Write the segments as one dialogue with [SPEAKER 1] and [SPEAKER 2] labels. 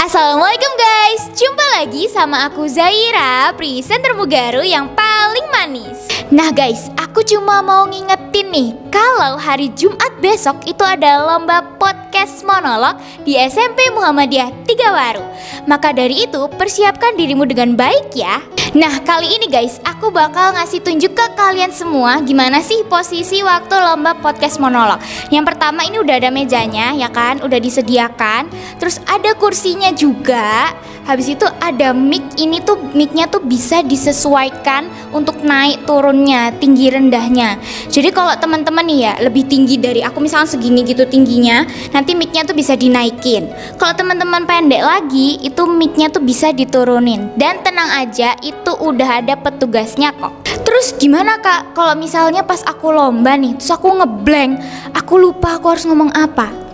[SPEAKER 1] Assalamualaikum guys, jumpa lagi sama aku Zaira, presenter terbaru yang paling manis. Nah guys, aku cuma mau ngingetin nih, kalau hari Jumat besok itu ada lomba podcast monolog di SMP Muhammadiyah Tigawaru. Maka dari itu persiapkan dirimu dengan baik ya. Nah kali ini guys, aku bakal ngasih tunjuk ke kalian semua gimana sih posisi waktu lomba podcast monolog. Yang pertama ini udah ada mejanya ya kan, udah disediakan. Terus ada kursinya juga. Habis itu ada mic, ini tuh micnya tuh bisa disesuaikan untuk naik turunnya, tinggi rendahnya. Jadi kalau teman-teman nih ya lebih tinggi dari aku, misalnya segini gitu tingginya, nanti micnya tuh bisa dinaikin. Kalau teman-teman pendek lagi, itu micnya tuh bisa diturunin. Dan tenang aja, itu udah ada petugasnya kok. Terus gimana kak, kalau misalnya pas aku lomba nih, terus aku ngeblank, aku lupa aku harus ngomong apa?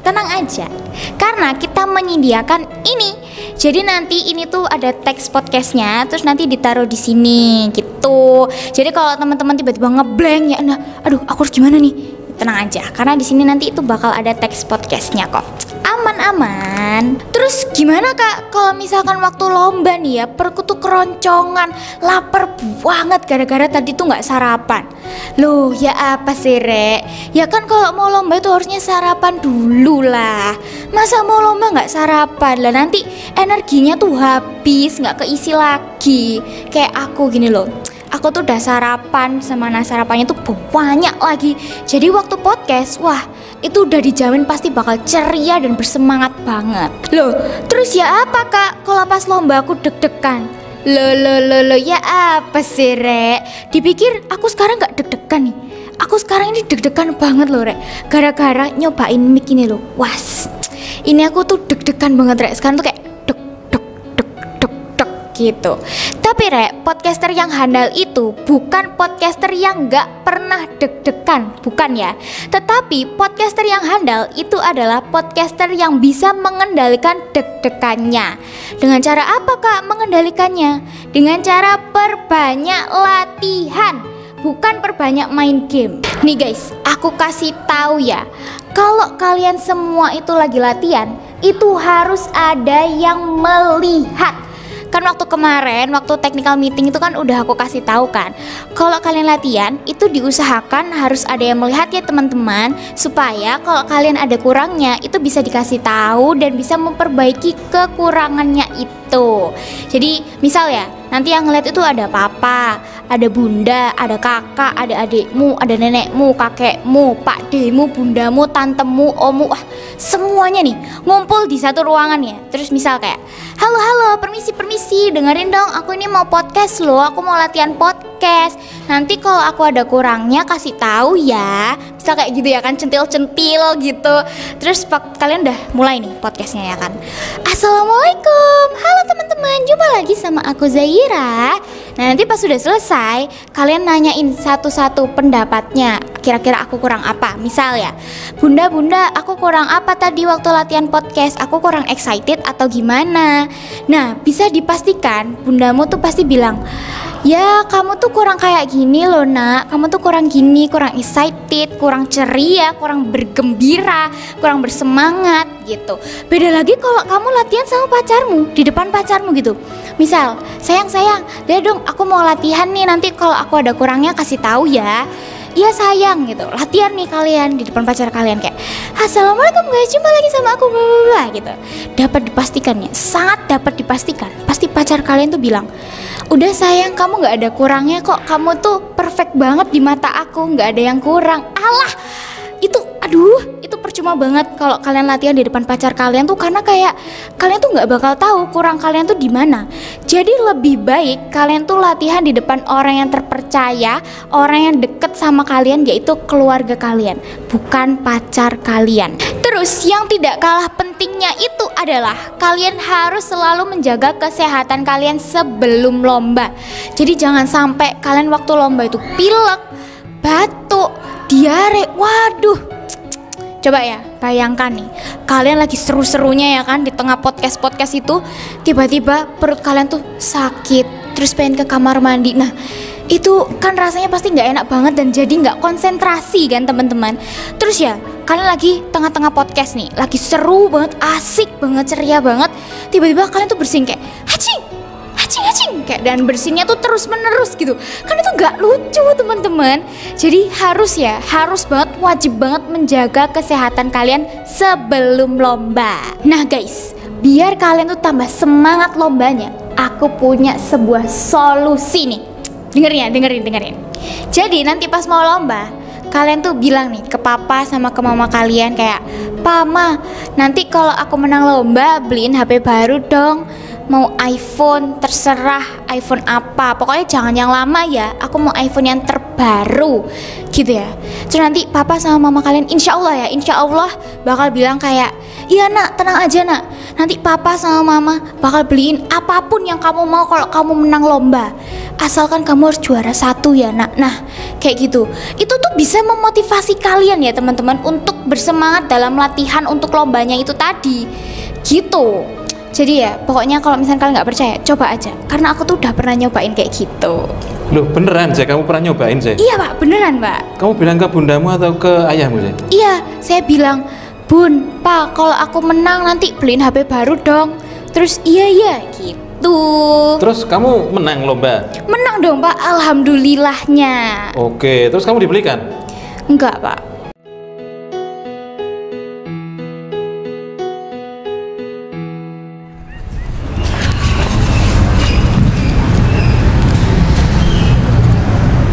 [SPEAKER 1] Tenang aja, karena kita menyediakan ini. Jadi nanti ini tuh ada teks podcastnya, terus nanti ditaruh di sini gitu. Jadi kalau teman-teman tiba-tiba ngeblank ya, nah, aduh aku harus gimana nih? Tenang aja, karena di sini nanti itu bakal ada teks podcastnya kok. Aman-aman. Terus gimana kak, kalau misalkan waktu lomba nih ya, perutku tuh keroncongan, lapar banget gara-gara tadi tuh nggak sarapan. Loh ya apa sih Rek? Ya kan kalau mau lomba itu harusnya sarapan dulu lah. Masa mau lomba nggak sarapan lah, nanti energinya tuh habis, nggak keisi lagi. Kayak aku gini loh, aku tuh udah sarapan sama sarapannya tuh banyak lagi. Jadi waktu podcast, wah itu udah dijamin pasti bakal ceria dan bersemangat banget. Loh, terus ya apa kak kalau pas lomba aku deg-degan? Loh, ya apa sih Rek? Dipikir aku sekarang gak deg-degan nih. Aku sekarang ini deg-degan banget loh Rek, gara-gara nyobain mic ini loh. Was, ini aku tuh deg-degan banget Rek. Sekarang tuh kayak gitu. Tapi Rek, podcaster yang handal itu bukan podcaster yang gak pernah deg-degan, bukan ya. Tetapi podcaster yang handal itu adalah podcaster yang bisa mengendalikan deg-degannya. Dengan cara apa kak mengendalikannya? Dengan cara perbanyak latihan, bukan perbanyak main game. Nih guys, aku kasih tahu ya, kalau kalian semua itu lagi latihan, itu harus ada yang melihat. Kan waktu kemarin, waktu technical meeting itu kan udah aku kasih tahu kan, kalau kalian latihan itu diusahakan harus ada yang melihat ya teman-teman, supaya kalau kalian ada kurangnya itu bisa dikasih tahu dan bisa memperbaiki kekurangannya itu. Jadi misal ya, nanti yang ngeliat itu ada papa, ada bunda, ada kakak, ada adikmu, ada nenekmu, kakekmu, pakdemu, bundamu, tantemu, omu, wah semuanya nih ngumpul di satu ruangan ya. Terus misal kayak, halo, permisi, dengerin dong, aku ini mau podcast loh, aku mau latihan podcast. Nanti kalau aku ada kurangnya kasih tahu ya. Misal kayak gitu ya kan, centil-centil gitu. Terus kalian udah mulai nih podcastnya ya kan. Assalamualaikum, halo teman-teman, jumpa lagi sama aku Zaira. Nah nanti pas sudah selesai, kalian nanyain satu-satu pendapatnya. Kira-kira aku kurang apa? Misal ya, Bunda, aku kurang apa tadi waktu latihan podcast? Aku kurang excited atau gimana? Nah bisa dipastikan bundamu tuh pasti bilang, ya kamu tuh kurang kayak gini loh nak, kamu tuh kurang gini, kurang excited, kurang ceria, kurang bergembira, kurang bersemangat gitu. Beda lagi kalau kamu latihan sama pacarmu, di depan pacarmu gitu. Misal, sayang, lihat dong aku mau latihan nih, nanti kalau aku ada kurangnya kasih tahu ya. Iya sayang gitu, latihan nih kalian di depan pacar kalian kayak, assalamualaikum guys, jumpa lagi sama aku bla gitu. Dapat dipastikan ya, sangat dapat dipastikan, pasti pacar kalian tuh bilang, udah sayang kamu gak ada kurangnya kok, kamu tuh perfect banget di mata aku, gak ada yang kurang. Alah, itu percuma banget kalau kalian latihan di depan pacar kalian tuh, karena kayak kalian tuh nggak bakal tahu kurang kalian tuh di mana. Jadi lebih baik kalian tuh latihan di depan orang yang terpercaya, orang yang deket sama kalian, yaitu keluarga kalian, bukan pacar kalian. Terus yang tidak kalah pentingnya itu adalah kalian harus selalu menjaga kesehatan kalian sebelum lomba. Jadi jangan sampai kalian waktu lomba itu pilek, batuk, diare. Waduh, coba ya bayangkan nih, kalian lagi seru-serunya ya kan di tengah podcast itu, tiba-tiba perut kalian tuh sakit, terus pengen ke kamar mandi. Nah Itu kan rasanya pasti nggak enak banget dan jadi nggak konsentrasi kan teman-teman. Terus ya kalian lagi tengah-tengah podcast nih, lagi seru banget, asik banget, ceria banget, tiba-tiba kalian tuh bersin kayak hacing kayak, dan bersinnya tuh terus menerus gitu kan, itu nggak lucu teman-teman. Jadi harus banget, wajib banget menjaga kesehatan kalian sebelum lomba. Nah guys, biar kalian tuh tambah semangat lombanya, aku punya sebuah solusi nih. Dengerin. Jadi nanti pas mau lomba, kalian tuh bilang nih ke papa sama ke mama kalian kayak, "Mama, nanti kalau aku menang lomba beliin HP baru dong. Mau iPhone, terserah iPhone apa, pokoknya jangan yang lama ya, aku mau iPhone yang terbaru," gitu ya. Terus nanti papa sama mama kalian insya Allah bakal bilang kayak, "Iya nak, tenang aja nak, nanti papa sama mama bakal beliin apapun yang kamu mau kalau kamu menang lomba, asalkan kamu harus juara 1 ya nak." Nah kayak gitu, itu tuh bisa memotivasi kalian ya teman-teman untuk bersemangat dalam latihan untuk lombanya itu tadi gitu. Jadi ya pokoknya kalau misalnya kalian nggak percaya, coba aja, karena aku tuh udah pernah nyobain kayak gitu.
[SPEAKER 2] Loh beneran sih, kamu pernah nyobain sih?
[SPEAKER 1] Iya pak, beneran pak.
[SPEAKER 2] Kamu bilang ke bundamu atau ke ayahmu sih?
[SPEAKER 1] Iya, saya bilang, "Bun, pak, kalau aku menang nanti beliin HP baru dong." Terus iya gitu.
[SPEAKER 2] Terus kamu menang lomba?
[SPEAKER 1] Menang dong pak, alhamdulillahnya.
[SPEAKER 2] Oke, terus kamu dibelikan?
[SPEAKER 1] Enggak pak.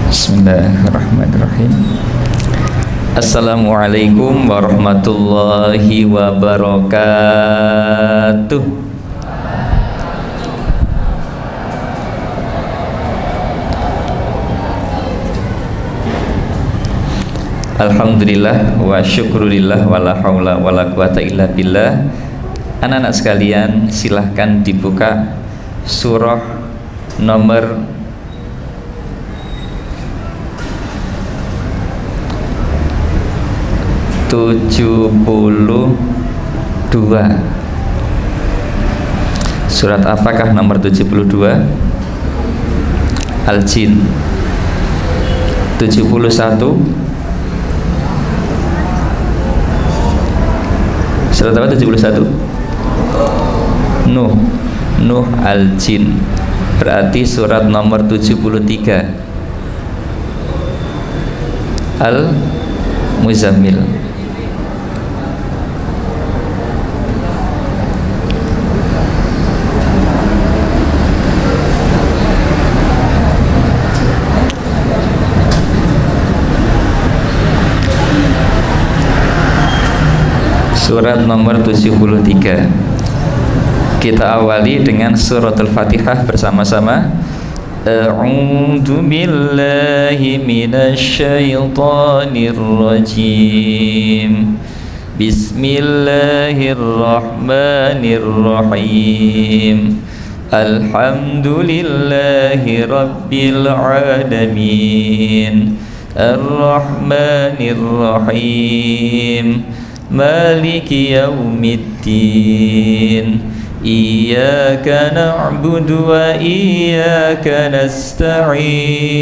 [SPEAKER 3] Bismillahirrahmanirrahim. Assalamualaikum warahmatullahi wabarakatuh. Alhamdulillah wa syukurillah wa la haula wa la quwata illa billah. Anak-anak sekalian, silahkan dibuka surah nomor 72. Surat apakah nomor 72? Al-Jin. 71. Surat apa 71? Nuh Al-Jin. Berarti surat nomor 73 Al-Muzammil. Surat nomor 73. Kita awali dengan suratul Fatihah bersama-sama. A'udzu billahi minasy syaithanir rajim. Bismillahirrahmanirrahim. Alhamdulillahi rabbil alamin. Ar-Rahmanir Rahim. Maliki yaumiddin. Iyyaka na'budu wa iyyaka nasta'in.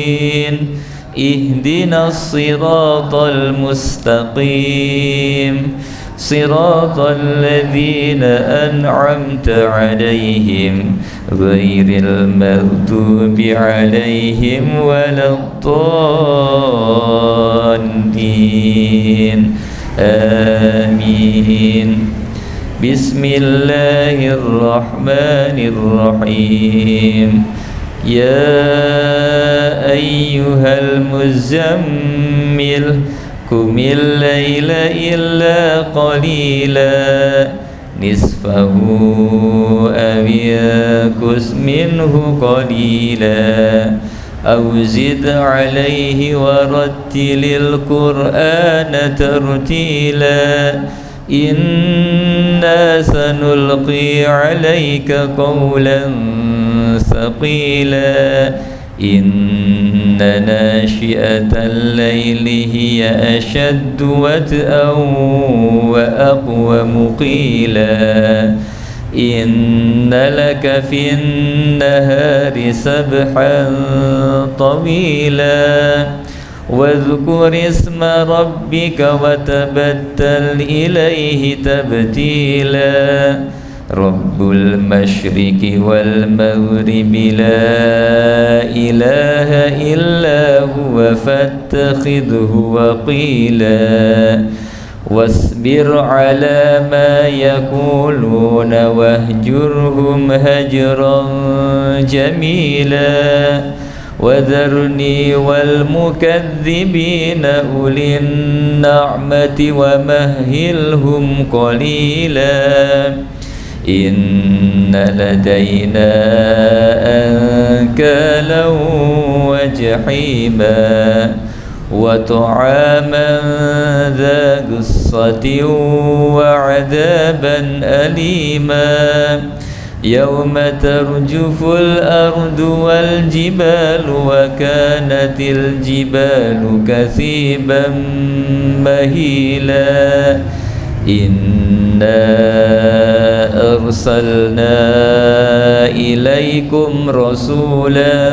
[SPEAKER 3] Ihdinas siratal mustaqim. Siratal ladzina an'amta 'alaihim ghairil maghdubi 'alaihim waladdallin. Amin. Bismillahirrahmanirrahim. Ya ayyuhal muzammil qumil laila illa qalila nisfahu aw yanqus minhu qalila aw zid alayhi warattilil qur'ana tartila. Inna sanulqi alayka qawlan thaqila. Inna nashi'atal layli hiya ashaddu wat'an wa aqwamu qila. إن لك في النهار سبحا طويلا واذكر اسم ربك وتبتل إليه تبتيلا رب المشرق والمغرب لا إله إلا هو فاتخذه وقيلا واصبر على ما يقولون واهجرهم هجرا جميلا وذرني والمكذبين أولي النعمة ومهلهم قليلا إن لدينا أنكالا وجحيما وطعاما ذا غصة وعذابا أليما يوم ترجف الأرض والجبال وكانت الجبال كثيبا مهيلا إنا أرسلنا إليكم رسولا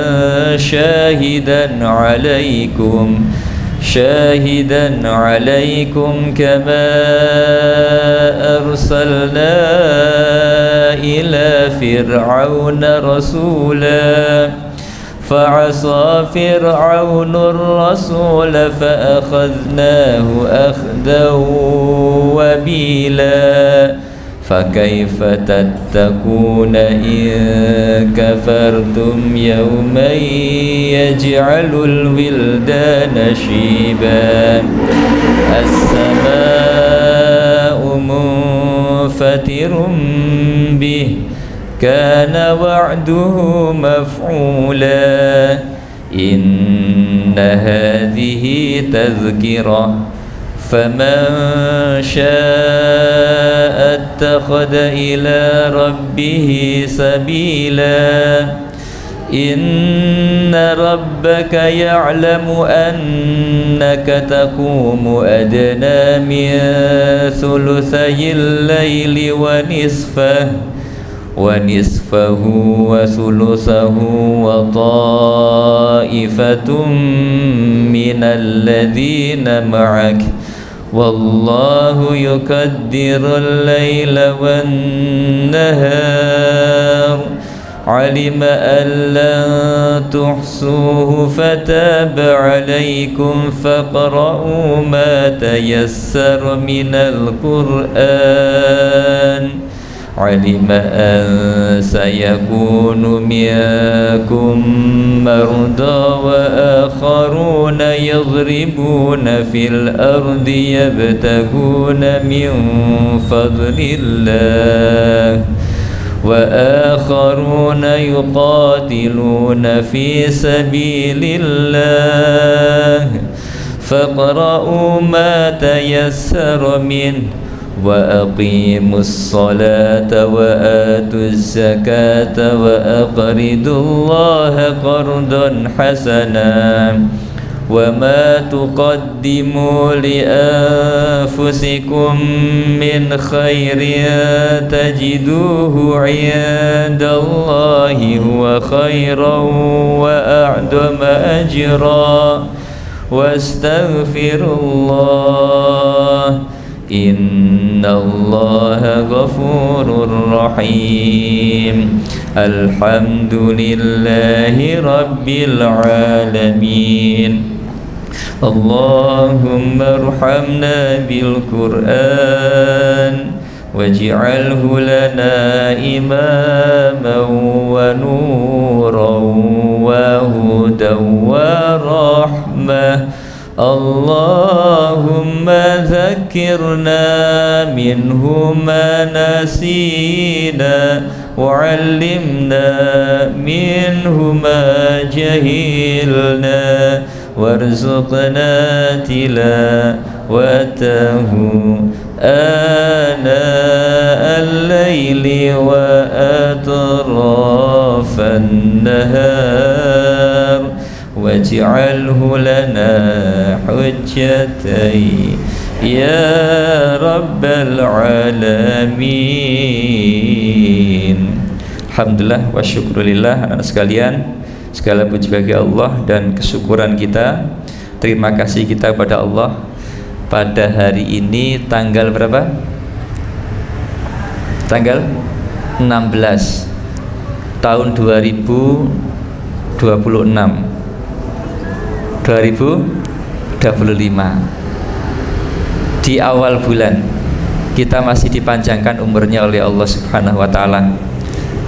[SPEAKER 3] شاهدا عليكم كما أرسلنا إلى فرعون رسولا فعصى فرعون الرسول فأخذناه أخذا وبيلا فكيف تتقون إن كفرتم يوما يجعل الولدان شيبا السماء منفطر به كان وعده مفعولا إن هذه تذكرة فمن شاء اتخذ إلى ربه سبيلا إن ربك يعلم أنك تقوم أدنى من ثلثي الليل ونصفه وثلثه وطائفة من الذين معك والله يقدر الليل والنهار علم أن لن تحصوه فتاب عليكم فاقرؤوا ما تيسر من القرآن علم أن سيكون منكم مرضى وآخرون يضربون في الأرض يبتغون من فضل الله وآخرون يقاتلون في سبيل الله فاقرؤوا ما تيسر منه وأقيموا الصلاة وآتوا الزكاة وأقرضوا الله قرضا حسنا وما تقدموا لأنفسكم من خير تجدوه عند الله هو خيرا وأعظم أجرا واستغفروا الله إن الله غفور رحيم الحمد لله رب العالمين اللهم ارحمنا بالقرآن واجعله لنا إماما ونورا وهدى ورحمة اللهم ذكرنا منه ما نسينا وعلمنا منه ما جهلنا وارزقنا تلاوته آناء الليل وأطراف النهار واجعله لنا حجتي ya rabbal alamin. Alhamdulillah wa syukurillah. Anak sekalian, segala puji bagi Allah dan kesyukuran kita, terima kasih kita pada Allah pada hari ini tanggal berapa? Tanggal 16 tahun 2025 di awal bulan. Kita masih dipanjangkan umurnya oleh Allah Subhanahu wa ta'ala.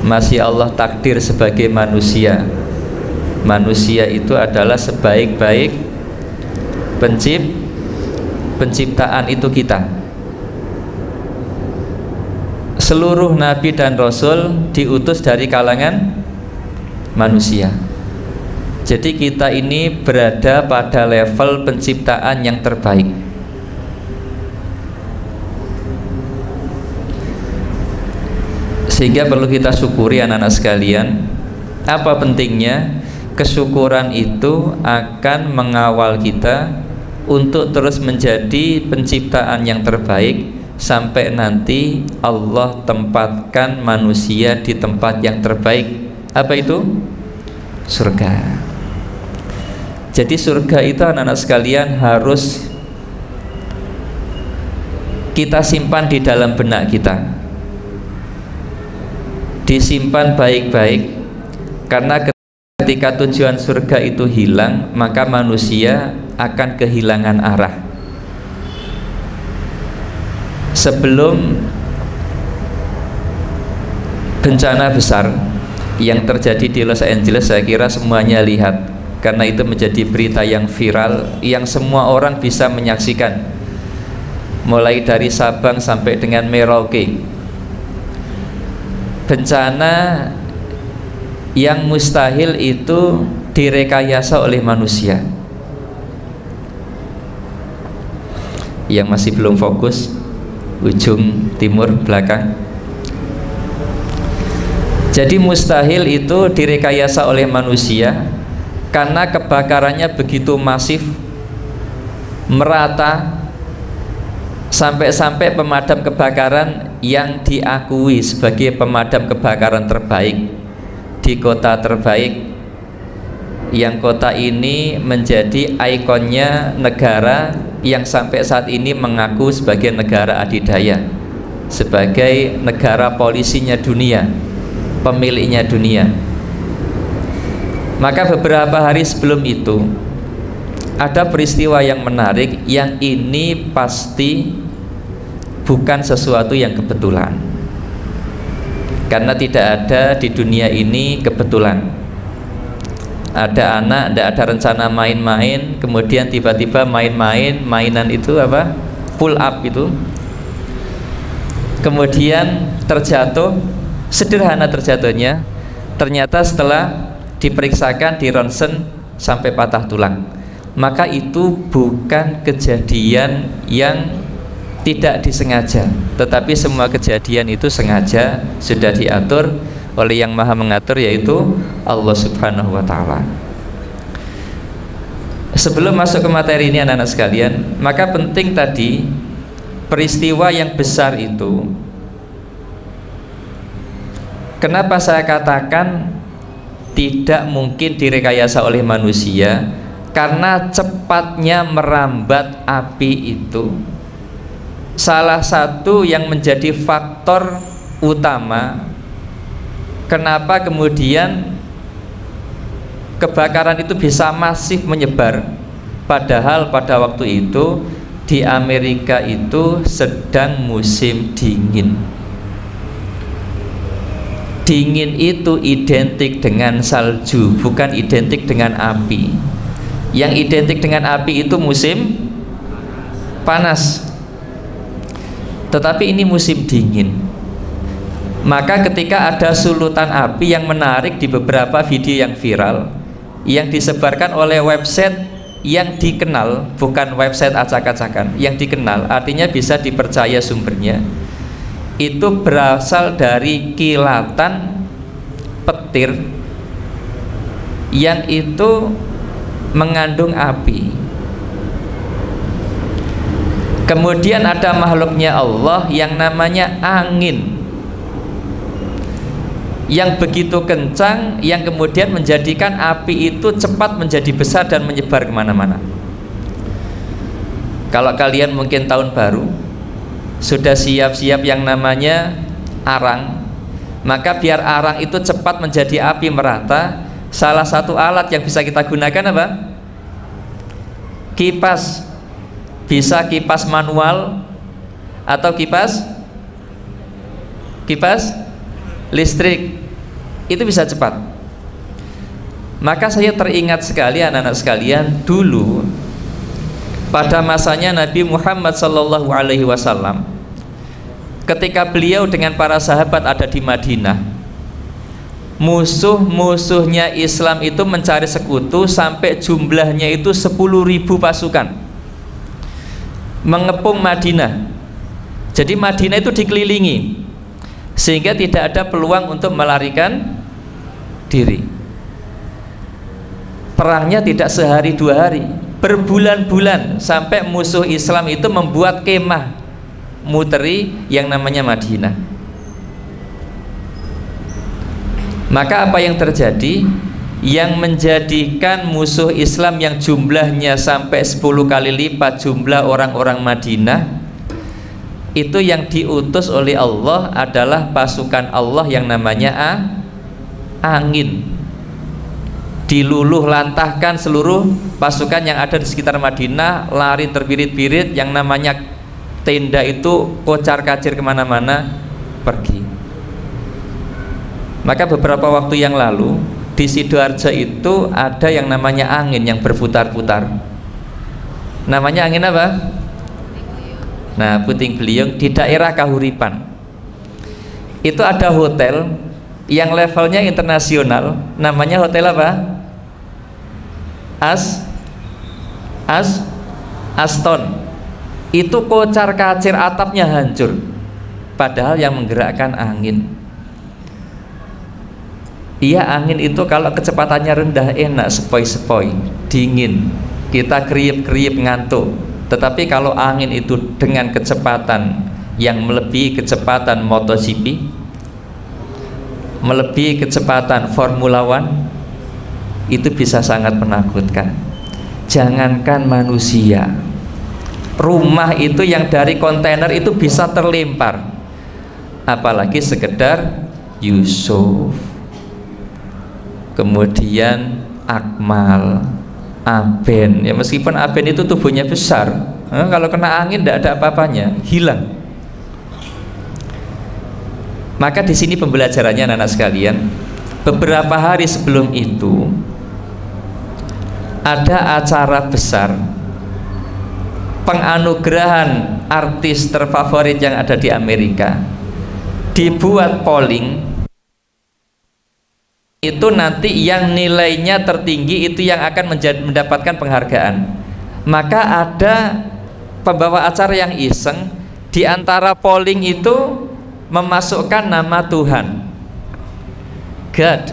[SPEAKER 3] Masih Allah takdir sebagai manusia. Manusia itu adalah sebaik-baik penciptaan itu kita. Seluruh nabi dan rasul diutus dari kalangan manusia. Jadi kita ini berada pada level penciptaan yang terbaik. Sehingga perlu kita syukuri anak-anak sekalian. Apa pentingnya? Kesyukuran itu akan mengawal kita untuk terus menjadi penciptaan yang terbaik sampai nanti Allah tempatkan manusia di tempat yang terbaik. Apa itu? Surga. Jadi surga itu anak-anak sekalian harus kita simpan di dalam benak kita, disimpan baik-baik, karena ketika tujuan surga itu hilang, maka manusia akan kehilangan arah. Sebelum bencana besar yang terjadi di Los Angeles, saya kira semuanya lihat, karena itu menjadi berita yang viral, yang semua orang bisa menyaksikan, mulai dari Sabang sampai dengan Merauke. Bencana yang mustahil itu direkayasa oleh manusia. Yang masih belum fokus, ujung timur belakang. Jadi mustahil itu direkayasa oleh manusia karena kebakarannya begitu masif, merata, sampai-sampai pemadam kebakaran yang diakui sebagai pemadam kebakaran terbaik di kota terbaik, yang kota ini menjadi ikonnya negara yang sampai saat ini mengaku sebagai negara adidaya, sebagai negara polisinya dunia, pemiliknya dunia. Maka beberapa hari sebelum itu ada peristiwa yang menarik, yang ini pasti bukan sesuatu yang kebetulan, karena tidak ada di dunia ini kebetulan. Ada anak, tidak ada rencana main-main, kemudian tiba-tiba mainan itu apa? Pull up itu, kemudian terjatuh, sederhana terjatuhnya, ternyata setelah diperiksakan, di ronsen sampai patah tulang. Maka itu bukan kejadian yang tidak disengaja, tetapi semua kejadian itu sengaja sudah diatur oleh yang maha mengatur, yaitu Allah Subhanahu wa ta'ala. Sebelum masuk ke materi ini anak-anak sekalian, maka penting tadi peristiwa yang besar itu. Kenapa saya katakan tidak mungkin direkayasa oleh manusia? Karena cepatnya merambat api itu salah satu yang menjadi faktor utama kenapa kemudian kebakaran itu bisa masif menyebar. Padahal pada waktu itu di Amerika itu sedang musim dingin. Dingin itu identik dengan salju, bukan identik dengan api. Yang identik dengan api itu musim panas, tetapi ini musim dingin. Maka ketika ada sulutan api yang menarik di beberapa video yang viral, yang disebarkan oleh website yang dikenal, bukan website acak-acakan, yang dikenal, artinya bisa dipercaya sumbernya, itu berasal dari kilatan petir yang itu mengandung api. Kemudian ada makhluknya Allah yang namanya angin, yang begitu kencang, yang kemudian menjadikan api itu cepat menjadi besar dan menyebar kemana-mana. Kalau kalian mungkin tahun baru sudah siap-siap yang namanya arang, maka biar arang itu cepat menjadi api merata, salah satu alat yang bisa kita gunakan apa? Kipas. Bisa kipas manual atau kipas listrik, itu bisa cepat. Maka saya teringat sekali anak-anak sekalian, dulu pada masanya Nabi Muhammad SAW, ketika beliau dengan para sahabat ada di Madinah, musuh-musuhnya Islam itu mencari sekutu sampai jumlahnya itu 10.000 pasukan mengepung Madinah. Jadi Madinah itu dikelilingi sehingga tidak ada peluang untuk melarikan diri. Perangnya tidak sehari dua hari, berbulan-bulan, sampai musuh Islam itu membuat kemah muteri yang namanya Madinah. Maka apa yang terjadi? Yang menjadikan musuh Islam yang jumlahnya sampai 10 kali lipat jumlah orang-orang Madinah, itu yang diutus oleh Allah adalah pasukan Allah yang namanya angin. Diluluh lantahkan seluruh pasukan yang ada di sekitar Madinah, lari terbirit-birit, yang namanya tenda itu kocar-kacir kemana-mana, pergi. Maka beberapa waktu yang lalu di Sidoarjo itu ada yang namanya angin yang berputar-putar. Namanya angin apa? Nah, puting beliung. Di daerah Kahuripan itu ada hotel yang levelnya internasional. Namanya hotel apa? Aston. Itu kocar-kacir, atapnya hancur, padahal yang menggerakkan angin. Iya, angin itu kalau kecepatannya rendah enak, sepoi-sepoi, dingin, kita kriip-kriip ngantuk. Tetapi kalau angin itu dengan kecepatan yang melebihi kecepatan MotoGP, melebihi kecepatan Formula One, itu bisa sangat menakutkan. Jangankan manusia, rumah itu yang dari kontainer itu bisa terlempar, apalagi sekedar Yusuf, kemudian Akmal, Aben. Ya meskipun Aben itu tubuhnya besar, kalau kena angin tidak ada apa-apanya, hilang. Maka di sini pembelajarannya anak-anak sekalian. Beberapa hari sebelum itu ada acara besar penganugerahan artis terfavorit yang ada di Amerika. Dibuat polling, itu nanti yang nilainya tertinggi itu yang akan mendapatkan penghargaan. Maka ada pembawa acara yang iseng, di antara polling itu memasukkan nama Tuhan, God.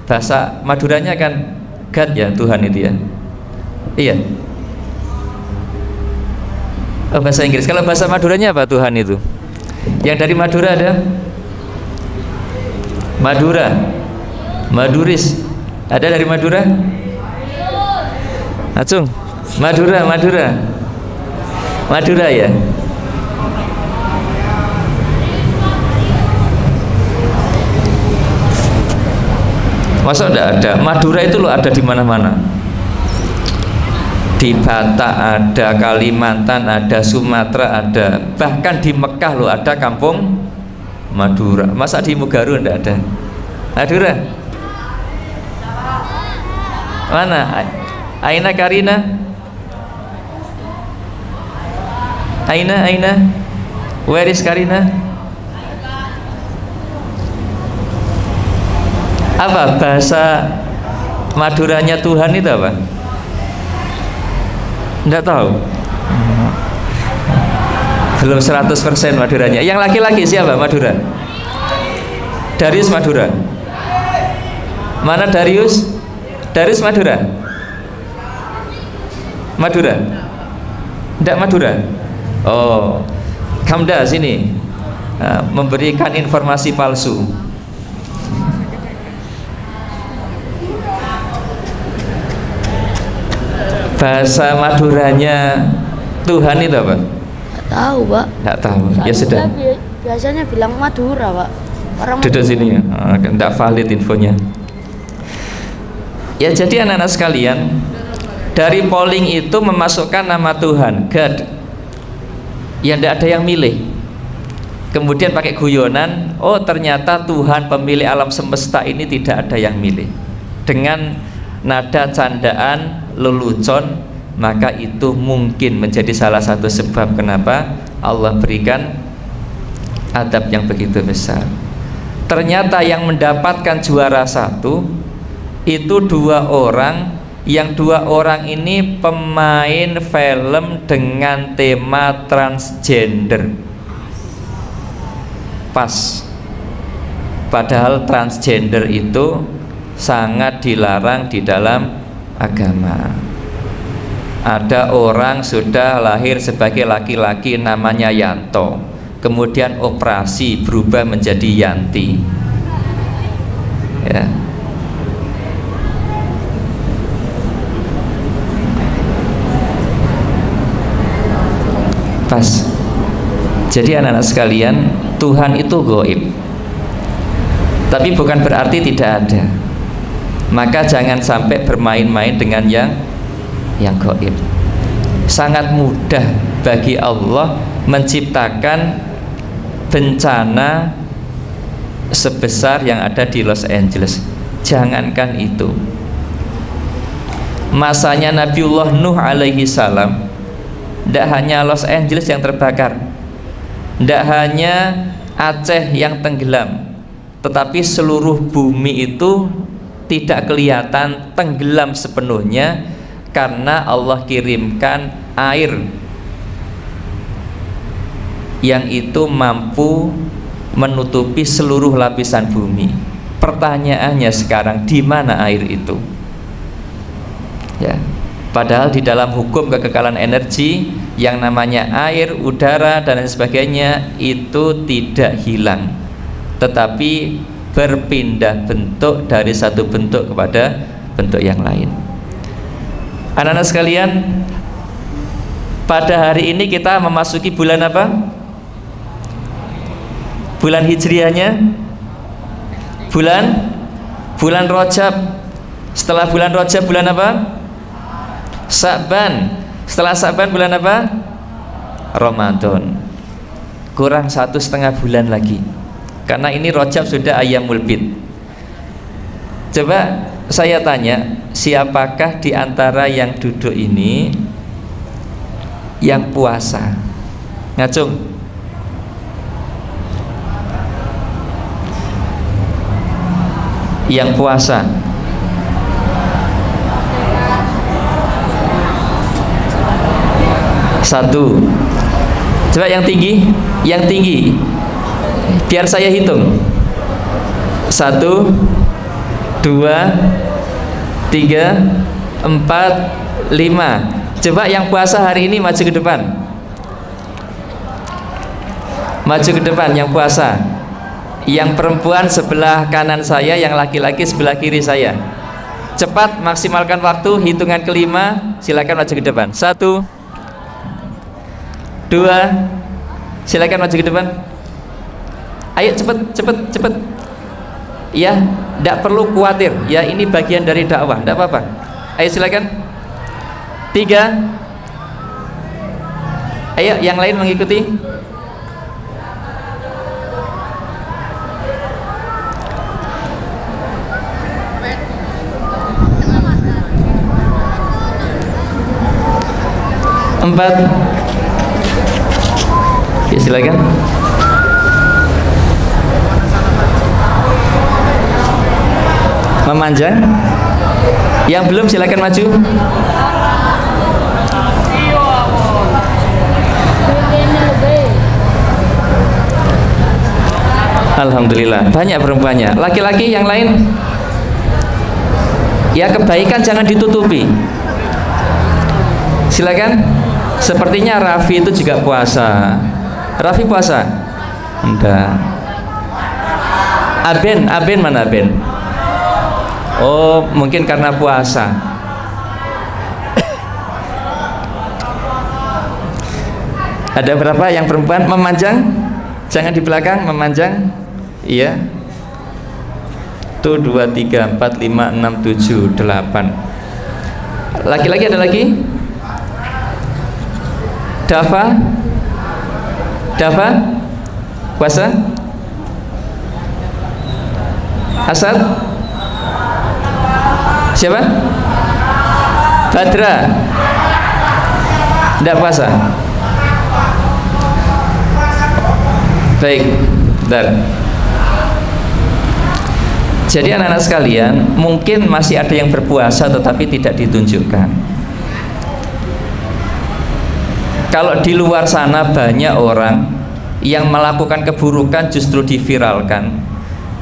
[SPEAKER 3] Bahasa Maduranya kan God ya, Tuhan itu ya. Iya. Oh, bahasa Inggris. Kalau bahasa Maduranya apa Tuhan itu? Yang dari Madura ada? Madura, Maduris. Ada dari Madura? Acung, Madura ya. Masa enggak ada? Madura itu loh ada di mana-mana. Di Batak ada, Kalimantan ada, Sumatera ada, bahkan di Mekah loh ada kampung Madura. Masa di Mugaru enggak ada? Madura? Mana? Aina Karina? Aina? Where is Karina? Apa bahasa Maduranya Tuhan itu apa? Enggak tahu. Belum 100% Maduranya. Yang laki-laki siapa Madura? Darius Madura. Mana Darius? Darius Madura. Madura. Tidak Madura? Oh, Kamda sini memberikan informasi palsu. Bahasa Maduranya Tuhan itu apa?
[SPEAKER 4] Nggak tahu, Pak.
[SPEAKER 3] Nggak tahu. Ya sudah.
[SPEAKER 4] Biasanya bilang Madura, Pak. Orang
[SPEAKER 3] Duduk sini ya. Nggak valid infonya. Ya, jadi anak-anak sekalian, dari polling itu memasukkan nama Tuhan, God. Ya tidak ada yang milih. Kemudian pakai guyonan, oh ternyata Tuhan pemilik alam semesta ini tidak ada yang milih. Dengan nada candaan, lelucon, maka itu mungkin menjadi salah satu sebab kenapa Allah berikan adab yang begitu besar. Ternyata yang mendapatkan juara satu itu dua orang, yang dua orang ini pemain film dengan tema transgender. Pas. Padahal transgender itu sangat dilarang di dalam agama. Ada orang sudah lahir sebagai laki-laki namanya Yanto, kemudian operasi berubah menjadi Yanti. Ya. Pas. Jadi anak-anak sekalian, Tuhan itu gaib, tapi bukan berarti tidak ada. Maka jangan sampai bermain-main dengan yang gaib. Sangat mudah bagi Allah menciptakan bencana sebesar yang ada di Los Angeles. Jangankan itu, masanya Nabiullah Nuh alaihi salam, tidak hanya Los Angeles yang terbakar, tidak hanya Aceh yang tenggelam, tetapi seluruh bumi itu tidak kelihatan tenggelam sepenuhnya karena Allah kirimkan air yang itu mampu menutupi seluruh lapisan bumi. Pertanyaannya sekarang, di mana air itu? Ya. Padahal di dalam hukum kekekalan energi yang namanya air, udara dan lain sebagainya itu tidak hilang, tetapi berpindah bentuk dari satu bentuk kepada bentuk yang lain. Anak-anak sekalian, pada hari ini kita memasuki bulan apa? Bulan hijriahnya bulan Rajab. Setelah bulan Rajab bulan apa? Sa'ban. Setelah Sa'ban bulan apa? Ramadan. Kurang 1,5 bulan lagi. Karena ini Rajab sudah Ayyamul Bid. Coba saya tanya, siapakah di antara yang duduk ini yang puasa? Ngacung. Yang puasa. Satu. Coba yang tinggi, biar saya hitung. 1, 2, 3, 4, 5. Coba yang puasa hari ini maju ke depan. Maju ke depan yang puasa. Yang perempuan sebelah kanan saya, yang laki-laki sebelah kiri saya. Cepat, maksimalkan waktu. Hitungan kelima, silakan maju ke depan. 1, 2, silakan maju ke depan. Ayo cepet. Ya, tidak perlu khawatir. Ya, ini bagian dari dakwah, tidak apa-apa. Ayo silakan. 3. Ayo, yang lain mengikuti. 4. Ya, silakan. Memanjang. Yang belum silakan maju. Alhamdulillah, banyak perempuannya. Laki-laki yang lain, ya kebaikan jangan ditutupi. Silakan. Sepertinya Raffi itu juga puasa. Raffi puasa? Enggak. Aben mana Aben? Oh, mungkin karena puasa. Ada berapa yang perempuan memanjang? Jangan di belakang, memanjang. Iya. Tuh 2, 3, 4, 5, 6, 7, 8. Laki-laki ada lagi? Dafa? Puasa? Asad? Siapa? Badra? Tidak puasa? Baik, bentar. Jadi anak-anak sekalian, mungkin masih ada yang berpuasa tetapi tidak ditunjukkan. Kalau di luar sana banyak orang yang melakukan keburukan justru diviralkan,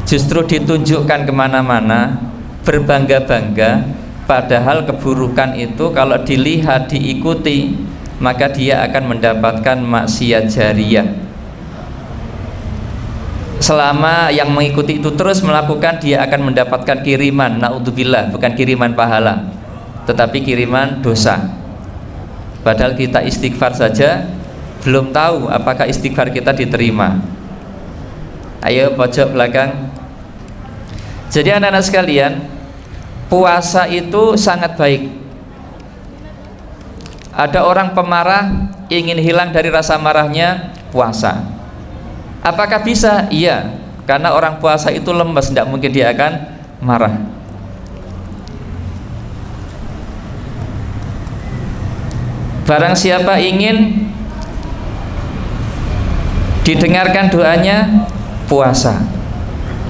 [SPEAKER 3] justru ditunjukkan kemana-mana, berbangga-bangga, padahal keburukan itu kalau dilihat, diikuti, maka dia akan mendapatkan maksiat jariyah. Selama yang mengikuti itu terus melakukan, dia akan mendapatkan kiriman, naudzubillah, bukan kiriman pahala tetapi kiriman dosa. Padahal kita istighfar saja belum tahu apakah istighfar kita diterima. Ayo pojok belakang. Jadi anak-anak sekalian, puasa itu sangat baik. Ada orang pemarah ingin hilang dari rasa marahnya, puasa. Apakah bisa? Iya, karena orang puasa itu lemes, tidak mungkin dia akan marah. Barang siapa ingin didengarkan doanya, puasa.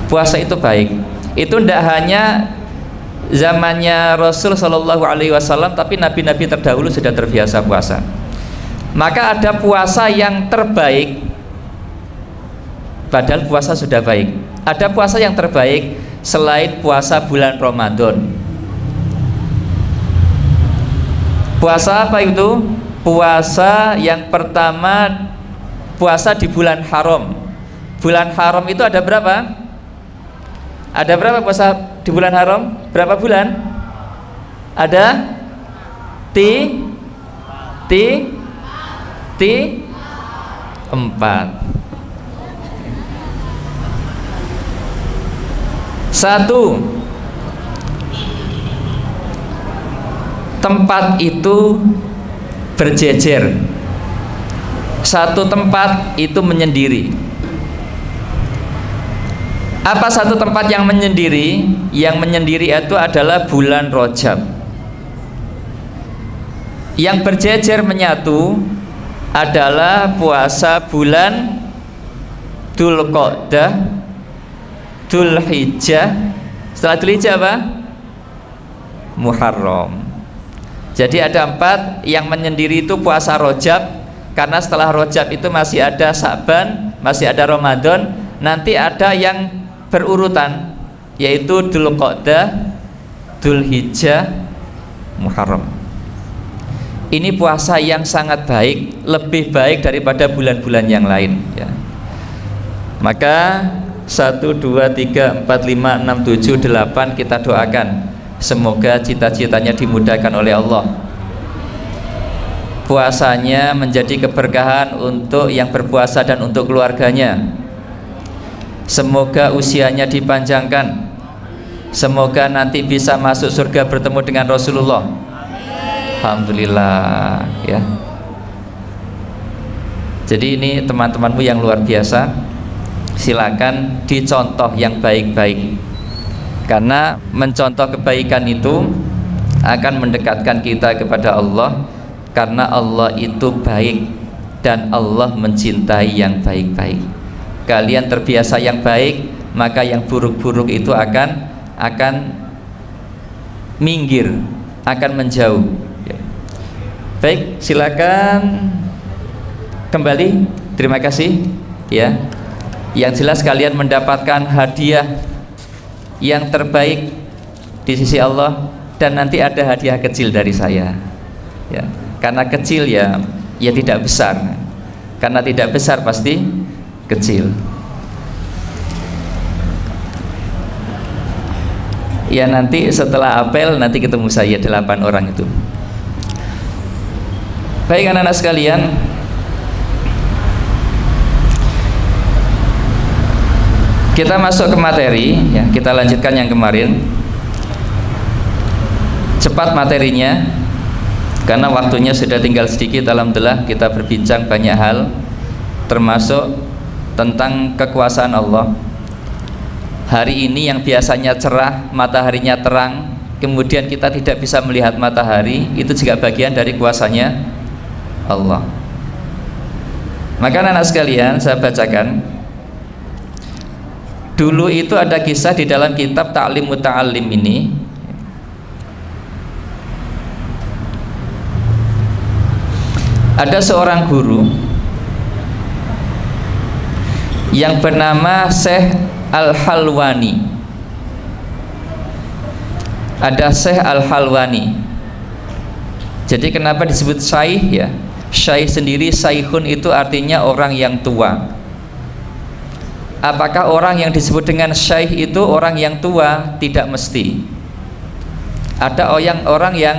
[SPEAKER 3] Puasa itu baik. Itu tidak hanya zamannya Rasul Shallallahu Alaihi Wasallam, tapi nabi-nabi terdahulu sudah terbiasa puasa. Maka ada puasa yang terbaik. Padahal puasa sudah baik. Ada puasa yang terbaik selain puasa bulan Ramadan. Puasa apa itu? Puasa yang pertama, puasa di bulan haram. Bulan haram itu ada berapa? Ada berapa puasa di bulan haram? Berapa bulan? Ada empat. Satu, tempat itu berjejer. Satu tempat itu menyendiri. Apa satu tempat yang menyendiri? Yang menyendiri itu adalah bulan Rajab. Yang berjejer menyatu adalah puasa bulan Dzulqa'dah, Dzulhijjah. Setelah Dzulhijjah apa? Muharram. Jadi ada empat. Yang menyendiri itu puasa Rajab, karena setelah Rajab itu masih ada Sa'ban, masih ada Ramadan. Nanti ada yang berurutan, yaitu Dzulqa'dah, Dzulhijjah, Muharram. Ini puasa yang sangat baik, lebih baik daripada bulan-bulan yang lain ya. Maka 1, 2, 3, 4, 5, 6, 7, 8 kita doakan semoga cita-citanya dimudahkan oleh Allah. Puasanya menjadi keberkahan untuk yang berpuasa dan untuk keluarganya. Semoga usianya dipanjangkan. Semoga nanti bisa masuk surga bertemu dengan Rasulullah. Alhamdulillah ya. Jadi ini teman-temanmu yang luar biasa. Silakan dicontoh yang baik-baik, karena mencontoh kebaikan itu akan mendekatkan kita kepada Allah, karena Allah itu baik dan Allah mencintai yang baik-baik. Kalian terbiasa yang baik, maka yang buruk-buruk itu akan minggir, akan menjauh ya. Baik, silakan kembali. Terima kasih ya. Yang jelas kalian mendapatkan hadiah yang terbaik di sisi Allah, dan nanti ada hadiah kecil dari saya ya. Karena kecil ya tidak besar. Karena tidak besar pasti kecil. Ya nanti setelah apel nanti ketemu saya 8 orang itu. Baik anak-anak sekalian, kita masuk ke materi ya, kita lanjutkan yang kemarin. Cepat materinya karena waktunya sudah tinggal sedikit. Alhamdulillah kita berbincang banyak hal, termasuk tentang kekuasaan Allah. Hari ini yang biasanya cerah, mataharinya terang, kemudian kita tidak bisa melihat matahari, itu juga bagian dari kuasanya Allah. Maka anak sekalian, saya bacakan. Dulu itu ada kisah di dalam kitab Ta'lim Muta'allim ini. Ada seorang guru yang bernama Syekh Al-Halwani. Ada Syekh Al-Halwani. Jadi kenapa disebut Syekh ya? Syekh sendiri, Syekhun itu artinya orang yang tua. Apakah orang yang disebut dengan Syekh itu orang yang tua? Tidak mesti. Ada orang yang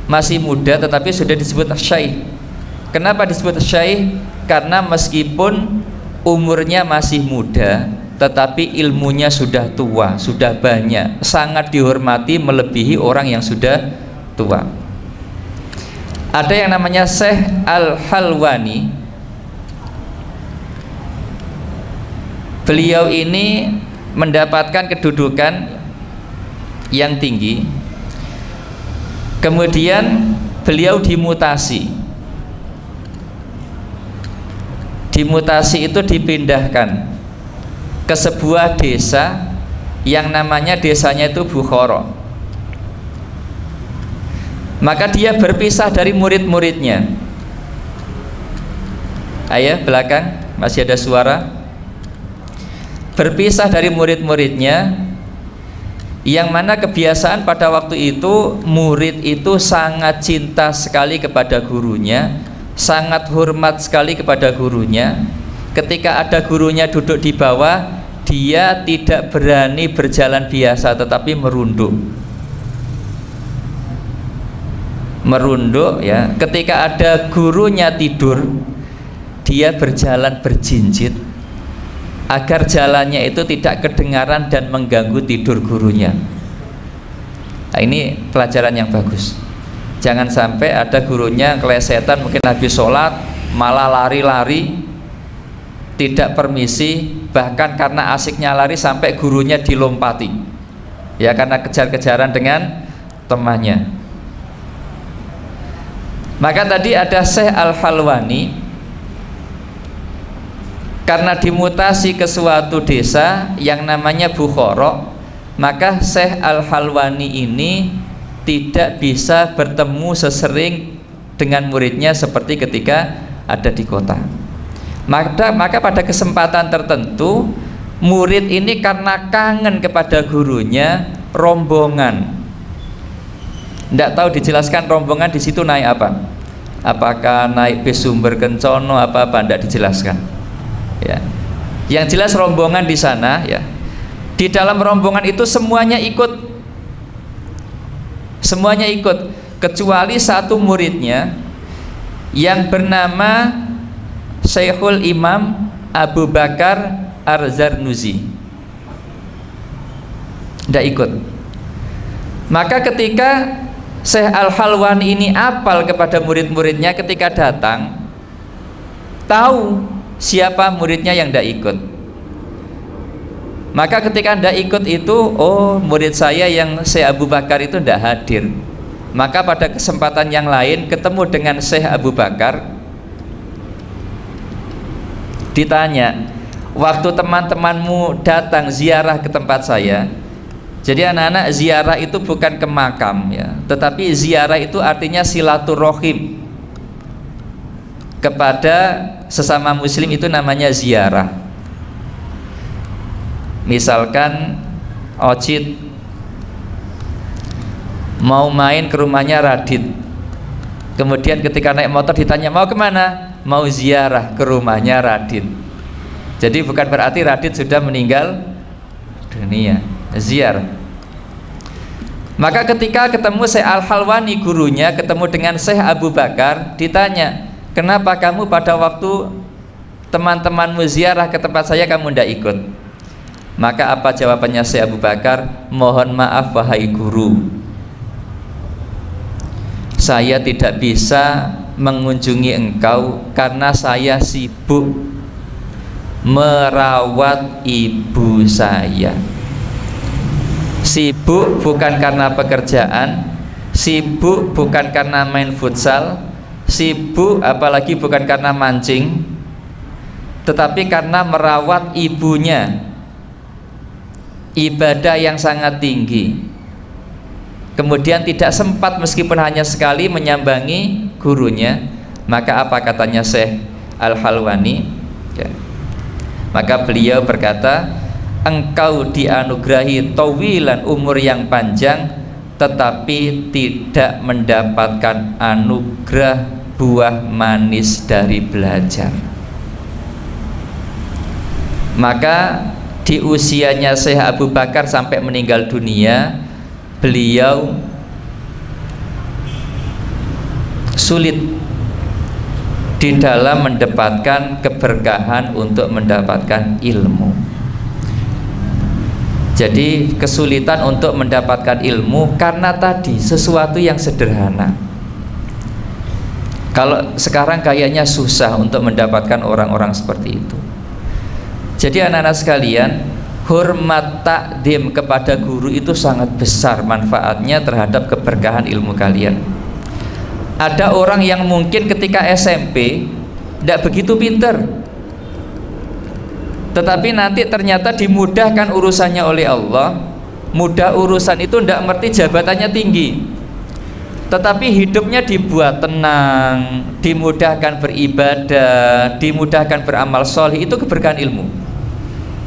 [SPEAKER 3] masih muda tetapi sudah disebut Syekh. Kenapa disebut Syekh? Karena meskipun umurnya masih muda tetapi ilmunya sudah tua, sudah banyak, sangat dihormati melebihi orang yang sudah tua. Ada yang namanya Syekh Al-Halwani. Beliau ini mendapatkan kedudukan yang tinggi. Kemudian beliau dimutasi. Dimutasi itu dipindahkan ke sebuah desa yang namanya desanya itu Bukhara. Maka dia berpisah dari murid-muridnya. Ayah belakang masih ada suara. Berpisah dari murid-muridnya, yang mana kebiasaan pada waktu itu murid itu sangat cinta sekali kepada gurunya, sangat hormat sekali kepada gurunya. Ketika ada gurunya duduk di bawah, dia tidak berani berjalan biasa tetapi merunduk. Merunduk ya. Ketika ada gurunya tidur, dia berjalan berjinjit agar jalannya itu tidak kedengaran dan mengganggu tidur gurunya. Nah, ini pelajaran yang bagus. Jangan sampai ada gurunya kelesetan, mungkin habis sholat malah lari-lari, tidak permisi, bahkan karena asiknya lari sampai gurunya dilompati ya, karena kejar-kejaran dengan temannya. Maka tadi ada Syekh Al-Halwani. Karena dimutasi ke suatu desa yang namanya Bukhara, maka Syekh Al-Halwani ini tidak bisa bertemu sesering dengan muridnya seperti ketika ada di kota. Maka pada kesempatan tertentu, murid ini karena kangen kepada gurunya, rombongan. Tidak tahu dijelaskan rombongan di situ naik apa? Apakah naik bis sumber kencono apa-apa? Tidak dijelaskan. Ya. Yang jelas rombongan di sana ya. Di dalam rombongan itu semuanya ikut. Semuanya ikut kecuali satu muridnya yang bernama Syekhul Imam Abu Bakar Ar-Zarnuzi. Tidak ikut. Maka ketika Syekh Al-Halwani ini apal kepada murid-muridnya, ketika datang tahu siapa muridnya yang tidak ikut. Maka ketika tidak ikut itu, oh murid saya yang Syekh Abu Bakar itu tidak hadir. Maka pada kesempatan yang lain ketemu dengan Syekh Abu Bakar, ditanya, waktu teman-temanmu datang ziarah ke tempat saya. Jadi anak-anak, ziarah itu bukan ke makam ya, tetapi ziarah itu artinya silaturahim kepada sesama muslim, itu namanya ziarah. Misalkan Ocit mau main ke rumahnya Radit, Kemudian ketika naik motor ditanya mau kemana? Mau ziarah ke rumahnya Radit. Jadi bukan berarti Radit sudah meninggal dunia, ziarah. Maka ketika ketemu Syekh Al-Halwani gurunya, ketemu dengan Syekh Abu Bakar, ditanya, kenapa kamu pada waktu teman-temanmu ziarah ke tempat saya kamu tidak ikut? Maka apa jawabannya Syekh Abu Bakar? Mohon maaf wahai guru, saya tidak bisa mengunjungi engkau karena saya sibuk merawat ibu saya. Sibuk bukan karena pekerjaan, sibuk bukan karena main futsal, sibuk apalagi bukan karena mancing, tetapi karena merawat ibunya. Ibadah yang sangat tinggi. Kemudian tidak sempat meskipun hanya sekali menyambangi gurunya. Maka apa katanya Syekh Al-Halwani? Ya. Maka beliau berkata, engkau dianugerahi tawilan, umur yang panjang, tetapi tidak mendapatkan anugerah buah manis dari belajar. Maka di usianya Syekh Abu Bakar sampai meninggal dunia, beliau sulit di dalam mendapatkan keberkahan untuk mendapatkan ilmu. Jadi kesulitan untuk mendapatkan ilmu karena tadi sesuatu yang sederhana. Kalau sekarang kayaknya susah untuk mendapatkan orang-orang seperti itu. Jadi anak-anak sekalian, hormat takdim kepada guru itu sangat besar manfaatnya terhadap keberkahan ilmu kalian. Ada orang yang mungkin ketika SMP tidak begitu pinter, tetapi nanti ternyata dimudahkan urusannya oleh Allah. Mudah urusan itu tidak ngerti jabatannya tinggi, tetapi hidupnya dibuat tenang, dimudahkan beribadah, dimudahkan beramal solih. Itu keberkahan ilmu.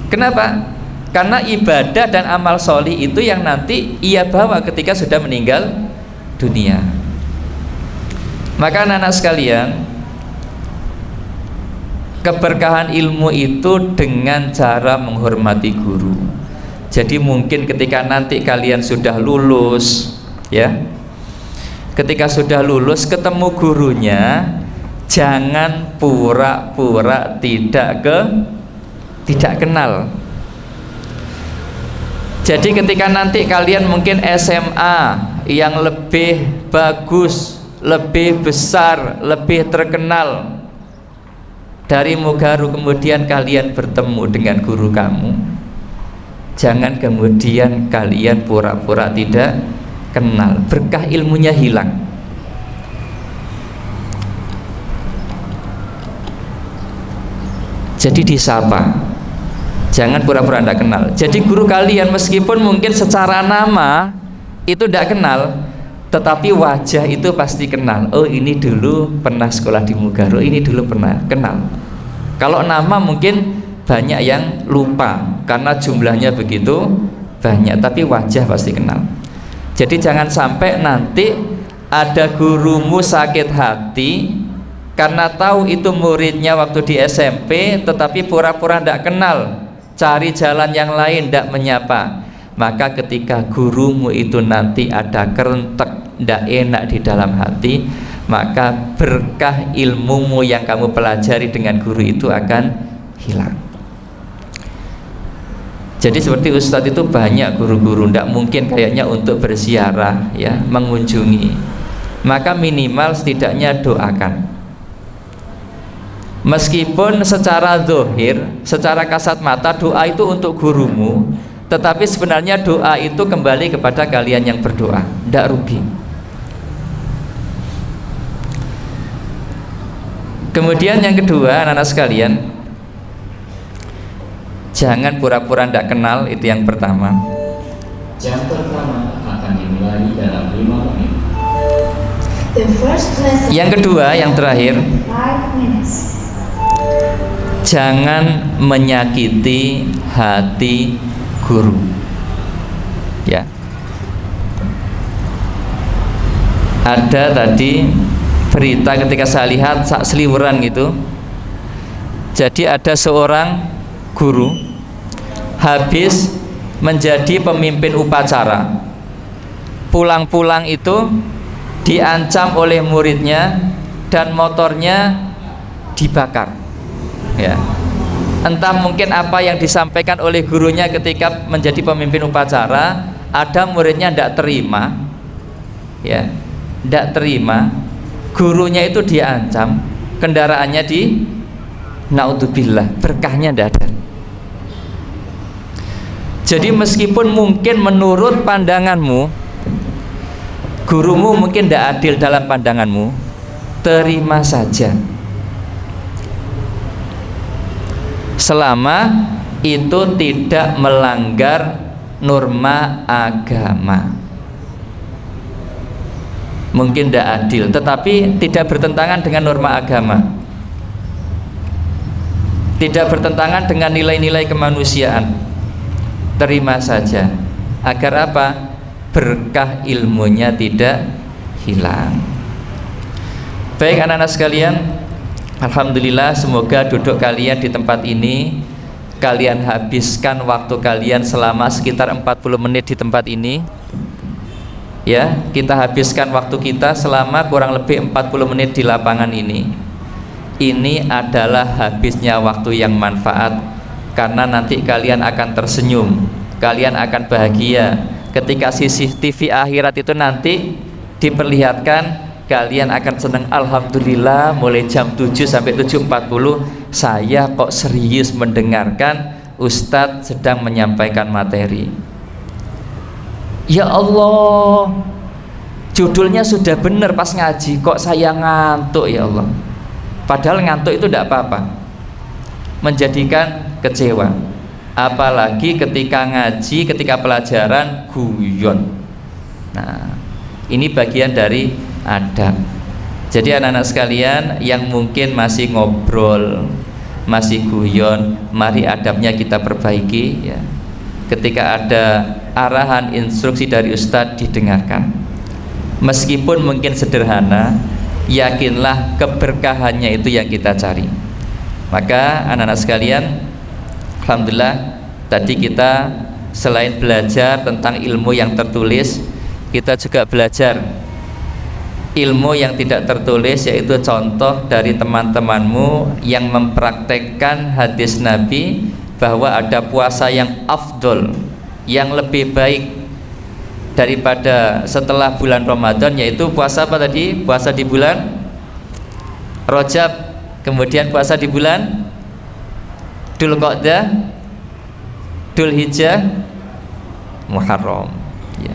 [SPEAKER 3] Kenapa? Karena ibadah dan amal solih itu yang nanti ia bawa ketika sudah meninggal dunia. Maka anak-anak sekalian, keberkahan ilmu itu dengan cara menghormati guru. Jadi mungkin ketika nanti kalian sudah lulus, ya, ketika sudah lulus ketemu gurunya, jangan pura-pura tidak kenal. Jadi ketika nanti kalian mungkin SMA yang lebih bagus, lebih besar, lebih terkenal dari Mugaru, kemudian kalian bertemu dengan guru kamu, jangan kemudian kalian pura-pura tidak kenal. Berkah ilmunya hilang. Jadi disapa, jangan pura-pura tidak kenal. Jadi guru kalian meskipun mungkin secara nama itu tidak kenal, tetapi wajah itu pasti kenal. Oh, ini dulu pernah sekolah di Mugaru, ini dulu pernah kenal. Kalau nama mungkin banyak yang lupa karena jumlahnya begitu banyak, tapi wajah pasti kenal. Jadi jangan sampai nanti ada gurumu sakit hati karena tahu itu muridnya waktu di SMP, tetapi pura-pura tidak kenal, cari jalan yang lain, tidak menyapa. Maka ketika gurumu itu nanti ada kerentek, tidak enak di dalam hati, maka berkah ilmumu yang kamu pelajari dengan guru itu akan hilang. Jadi seperti Ustadz itu banyak guru-guru, tidak mungkin kayaknya untuk berziarah, ya, mengunjungi. Maka minimal setidaknya doakan. Meskipun secara zahir, secara kasat mata doa itu untuk gurumu, tetapi sebenarnya doa itu kembali kepada kalian yang berdoa, tidak rugi. Kemudian yang kedua, anak-anak sekalian, jangan pura-pura tidak kenal. Itu yang pertama.
[SPEAKER 5] Jam pertama akan dimulai dalam 5 menit.
[SPEAKER 3] Yang kedua, yang terakhir, jangan menyakiti hati guru, ya. Ada tadi berita ketika saya lihat sak seliweran gitu. Jadi ada seorang guru habis menjadi pemimpin upacara, pulang-pulang itu diancam oleh muridnya dan motornya dibakar ya. Entah mungkin apa yang disampaikan oleh gurunya ketika menjadi pemimpin upacara, ada muridnya tidak terima ya, tidak terima, gurunya itu diancam, kendaraannya di naudzubillah, berkahnya tidak ada. Jadi meskipun mungkin menurut pandanganmu gurumu mungkin tidak adil dalam pandanganmu, terima saja selama itu tidak melanggar norma agama. Mungkin tidak adil, tetapi tidak bertentangan dengan norma agama, tidak bertentangan dengan nilai-nilai kemanusiaan. Terima saja, agar apa? Berkah ilmunya tidak hilang. Baik anak-anak sekalian, alhamdulillah, semoga duduk kalian di tempat ini, kalian habiskan waktu kalian selama sekitar 40 menit di tempat ini ya. Kita habiskan waktu kita selama kurang lebih 40 menit di lapangan ini. Ini adalah habisnya waktu yang manfaat, karena nanti kalian akan tersenyum, kalian akan bahagia ketika CCTV akhirat itu nanti diperlihatkan. Kalian akan senang, alhamdulillah mulai jam 7 sampai 7.40 saya kok serius mendengarkan Ustadz sedang menyampaikan materi. Ya Allah, judulnya sudah benar pas ngaji, kok saya ngantuk ya Allah. Padahal ngantuk itu tidak apa-apa, menjadikan kecewa, apalagi ketika ngaji, ketika pelajaran guyon. Nah, ini bagian dari adab. Jadi anak-anak sekalian yang mungkin masih ngobrol, masih guyon, mari adabnya kita perbaiki ya. Ketika ada arahan, instruksi dari Ustadz, didengarkan. Meskipun mungkin sederhana, yakinlah keberkahannya itu yang kita cari. Maka anak-anak sekalian, alhamdulillah tadi kita selain belajar tentang ilmu yang tertulis, kita juga belajar ilmu yang tidak tertulis, yaitu contoh dari teman-temanmu yang mempraktekkan hadis Nabi bahwa ada puasa yang afdol, yang lebih baik daripada setelah bulan Ramadan, yaitu puasa apa tadi? Puasa di bulan Rajab, kemudian puasa di bulan Dzulqa'dah, Dzulhijjah, Muharram ya.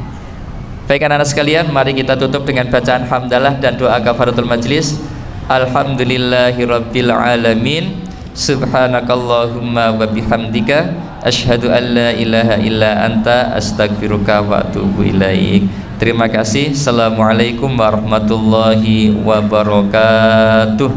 [SPEAKER 3] Baik anak-anak sekalian, mari kita tutup dengan bacaan hamdalah dan doa kafaratul majlis. Alhamdulillahirabbil alamin. Subhanakallahumma wa bihamdika asyhadu an la ilaha illa anta astaghfiruka wa atubu ilaik. Terima kasih. Assalamualaikum warahmatullahi wabarakatuh.